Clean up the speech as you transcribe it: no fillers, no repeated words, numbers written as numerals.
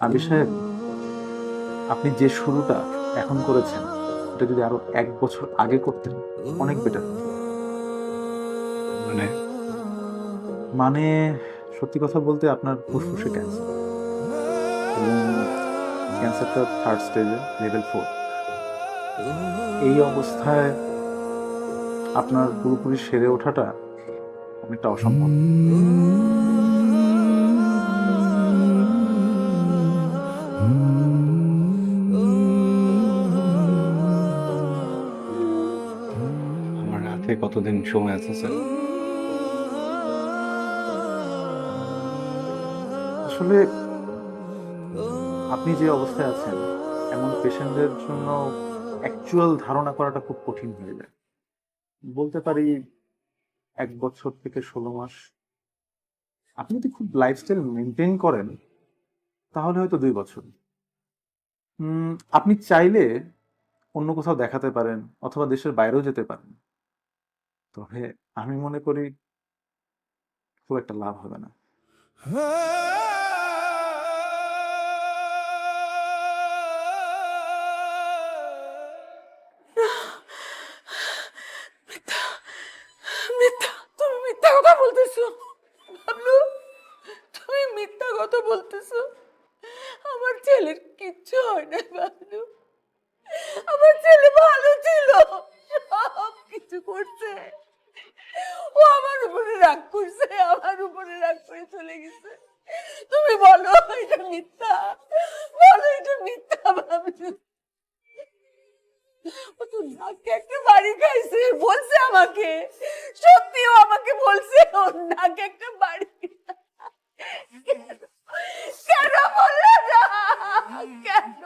আবির সাহেব, আপনি যে শুরুটা এখন করেছেন এটা যদি আরো 1 বছর আগে করতেন অনেক বেটার হতো। মানে মানে সত্যি কথা বলতে আপনার ফুসফুসে ক্যান্সার, এবং ক্যান্সারটা 3rd স্টেজে, লেভেল 4। এই অবস্থায় আপনার পুরোপুরি সেরে ওঠাটা অনেকটা অসম্ভব। আমার হাতে কতদিন সময় আছে স্যার? আসলে আপনি যে অবস্থায় আছেন এমন পেশেন্টদের জন্য অ্যাকচুয়াল ধারণা করাটা খুব কঠিন হয়ে যায়। বলতে পারি 1 বছর থেকে 16 মাস। আপনি যদি খুব লাইফস্টাইল মেনটেন করেন তাহলে হয়তো 2 বছর। আপনি চাইলে অন্য কোথাও দেখাতে পারেন অথবা দেশের বাইরেও যেতে পারেন, তবে আমি মনে করি খুব একটা লাভ হবে না। মিথ্যা, মিথ্যা, তুমি মিথ্যা কথা বলতেছো। বাবলু, তুমি মিথ্যা কথা বলতেছো। আমার ছেলের কিচ্ছু হয় না বাবলু। আমার ছেলে ভালো ছিল, সব কিছু করছে। ও আমার উপরে রাগ করছে, আমার উপরে রাগ করে চলে গেছে। তুমি বলো এটা মিথ্যা, বলো এটা মিথ্যা বাবলু। ও তো নাকে একটা বাড়ি খাইছে বলছে আমাকে, সত্যিও আমাকে বলছে ওর নাকে একটা বাড়ি। কেন, কেন বললে না, কেন